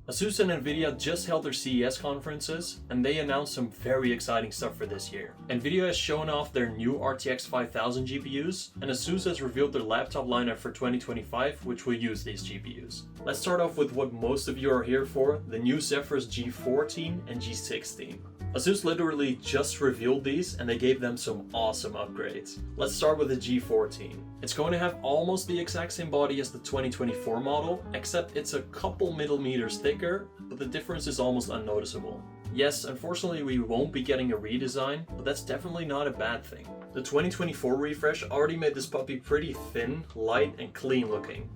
Asus and Nvidia just held their CES conferences, and they announced some very exciting stuff for this year. Nvidia has shown off their new RTX 5000 GPUs, and Asus has revealed their laptop lineup for 2025, which will use these GPUs. Let's start off with what most of you are here for, the new Zephyrus G14 and G16. Asus literally just revealed these, and they gave them some awesome upgrades. Let's start with the G14. It's going to have almost the exact same body as the 2024 model, except it's a couple millimeters thicker, but the difference is almost unnoticeable. Yes, unfortunately we won't be getting a redesign, but that's definitely not a bad thing. The 2024 refresh already made this puppy pretty thin, light, and clean looking,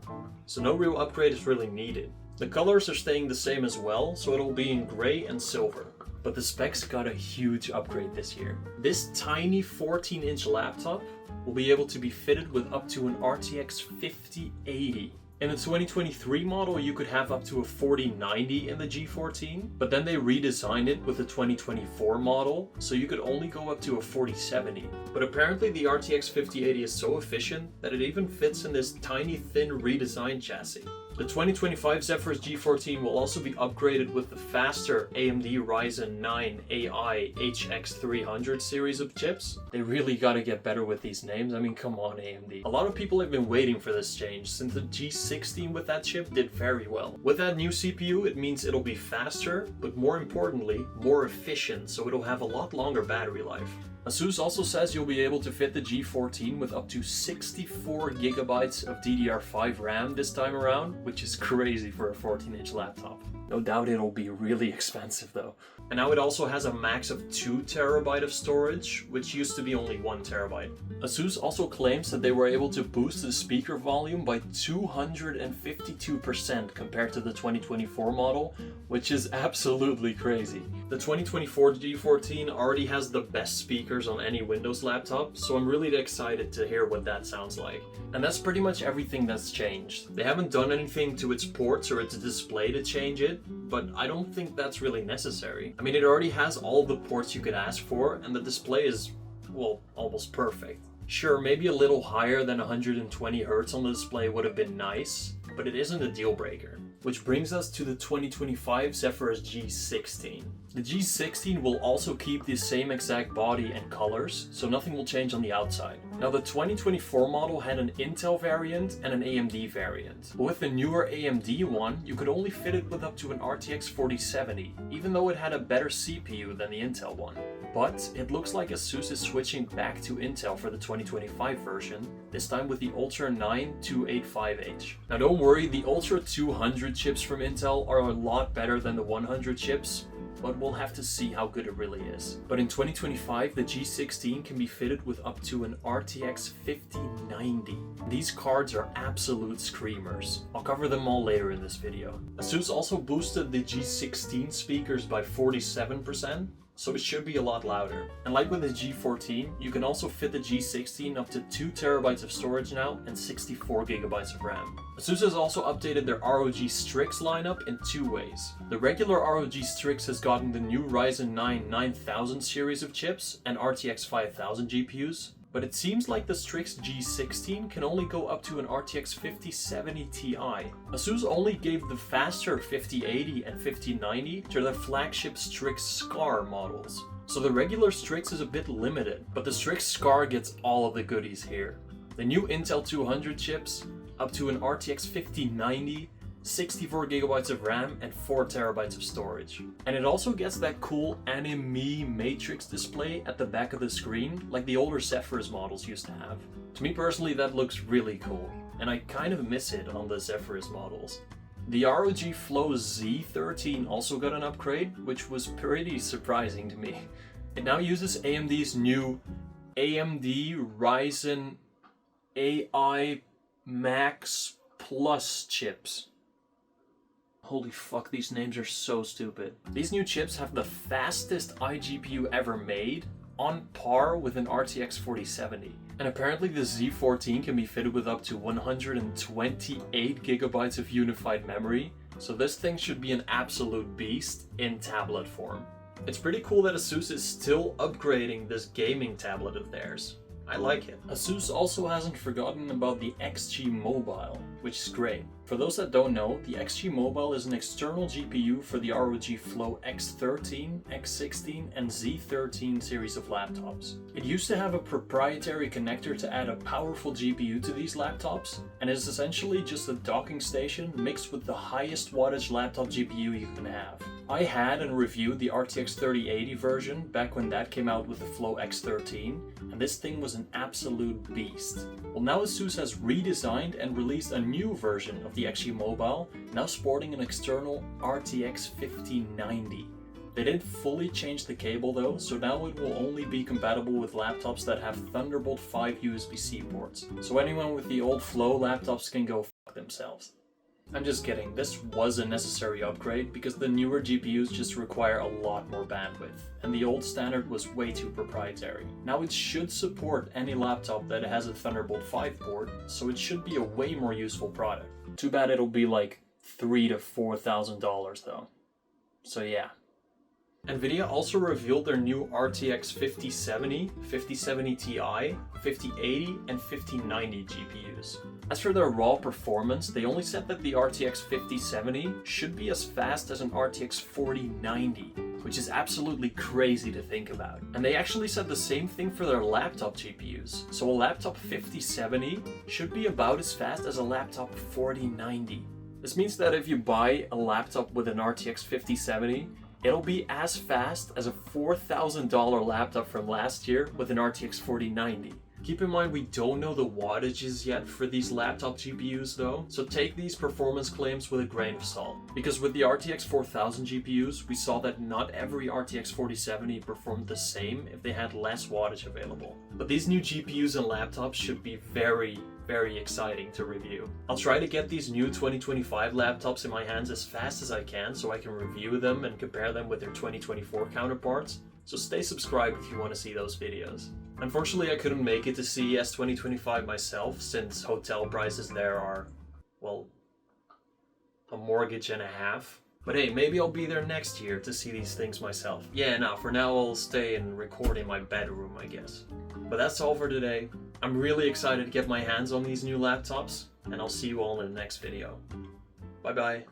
so no real upgrade is really needed. The colors are staying the same as well, so it'll be in gray and silver. But the specs got a huge upgrade this year. This tiny 14-inch laptop will be able to be fitted with up to an RTX 5080. In the 2023 model, you could have up to a 4090 in the G14, but then they redesigned it with the 2024 model, so you could only go up to a 4070. But apparently the RTX 5080 is so efficient that it even fits in this tiny thin redesigned chassis. The 2025 Zephyrus G14 will also be upgraded with the faster AMD Ryzen 9 AI HX300 series of chips. They really gotta get better with these names. I mean, come on, AMD. A lot of people have been waiting for this change since the G16 with that chip did very well. With that new CPU, it means it'll be faster, but more importantly, more efficient, so it'll have a lot longer battery life. Asus also says you'll be able to fit the G14 with up to 64 gigabytes of DDR5 RAM this time around, which is crazy for a 14-inch laptop. No doubt it'll be really expensive though. And now it also has a max of 2 terabyte of storage, which used to be only 1 terabyte. Asus also claims that they were able to boost the speaker volume by 252% compared to the 2024 model, which is absolutely crazy. The 2024 G14 already has the best speakers on any Windows laptop, so I'm really excited to hear what that sounds like. And that's pretty much everything that's changed. They haven't done anything to its ports or its display to change it, but I don't think that's really necessary. I mean, it already has all the ports you could ask for, and the display is, well, almost perfect. Sure, maybe a little higher than 120 Hz on the display would have been nice, but it isn't a deal breaker. Which brings us to the 2025 Zephyrus G16. The G16 will also keep the same exact body and colors, so nothing will change on the outside. Now the 2024 model had an Intel variant and an AMD variant. But with the newer AMD one, you could only fit it with up to an RTX 4070, even though it had a better CPU than the Intel one. But it looks like Asus is switching back to Intel for the 2025 version, this time with the Ultra 9 285H. Now don't worry, the Ultra 200 chips from Intel are a lot better than the 100 chips, but we'll have to see how good it really is. But in 2025, the G16 can be fitted with up to an RTX 5090. These cards are absolute screamers. I'll cover them all later in this video. Asus also boosted the G16 speakers by 47%, so it should be a lot louder. And like with the G14, you can also fit the G16 up to 2 terabytes of storage now and 64 gigabytes of RAM. Asus has also updated their ROG STRIX lineup in 2 ways. The regular ROG STRIX has gotten the new Ryzen 9 9000 series of chips and RTX 5000 GPUs, but it seems like the STRIX G16 can only go up to an RTX 5070 Ti. Asus only gave the faster 5080 and 5090 to their flagship STRIX Scar models. So the regular STRIX is a bit limited, but the STRIX Scar gets all of the goodies here. The new Intel 200 chips, up to an RTX 5090, 64 gigabytes of RAM and 4 terabytes of storage. And it also gets that cool anime matrix display at the back of the screen like the older Zephyrus models used to have. To me personally, that looks really cool, and I kind of miss it on the Zephyrus models. The ROG Flow Z13 also got an upgrade, which was pretty surprising to me. It now uses AMD's new AMD Ryzen AI Max Plus chips. Holy fuck, these names are so stupid. These new chips have the fastest iGPU ever made, on par with an RTX 4070. And apparently the Z14 can be fitted with up to 128 gigabytes of unified memory, so this thing should be an absolute beast in tablet form. It's pretty cool that Asus is still upgrading this gaming tablet of theirs. I like it. Asus also hasn't forgotten about the XG Mobile, which is great. For those that don't know, the XG Mobile is an external GPU for the ROG Flow X13, X16 and Z13 series of laptops. It used to have a proprietary connector to add a powerful GPU to these laptops, and is essentially just a docking station mixed with the highest wattage laptop GPU you can have. I had and reviewed the RTX 3080 version back when that came out with the Flow X13, and this thing was an absolute beast. Well, now Asus has redesigned and released a new version of the XG Mobile, now sporting an external RTX 5090. They didn't fully change the cable though, so now it will only be compatible with laptops that have Thunderbolt 5 USB-C ports. So anyone with the old Flow laptops can go fuck themselves. I'm just kidding, this was a necessary upgrade because the newer GPUs just require a lot more bandwidth, and the old standard was way too proprietary. Now it should support any laptop that has a Thunderbolt 5 port, so it should be a way more useful product. Too bad it'll be like $3,000 to $4,000 though. So yeah. Nvidia also revealed their new RTX 5070, 5070 Ti, 5080 and 5090 GPUs. As for their raw performance, they only said that the RTX 5070 should be as fast as an RTX 4090, which is absolutely crazy to think about. And they actually said the same thing for their laptop GPUs. So a laptop 5070 should be about as fast as a laptop 4090. This means that if you buy a laptop with an RTX 5070, it'll be as fast as a $4,000 laptop from last year with an RTX 4090. Keep in mind we don't know the wattages yet for these laptop GPUs though, so take these performance claims with a grain of salt. Because with the RTX 4000 GPUs, we saw that not every RTX 4070 performed the same if they had less wattage available. But these new GPUs and laptops should be very exciting to review. I'll try to get these new 2025 laptops in my hands as fast as I can so I can review them and compare them with their 2024 counterparts. So stay subscribed if you want to see those videos. Unfortunately, I couldn't make it to CES 2025 myself since hotel prices there are, well, a mortgage and a half. But hey, maybe I'll be there next year to see these things myself. Yeah, no, for now I'll stay and record in my bedroom, I guess. But that's all for today. I'm really excited to get my hands on these new laptops, and I'll see you all in the next video. Bye bye.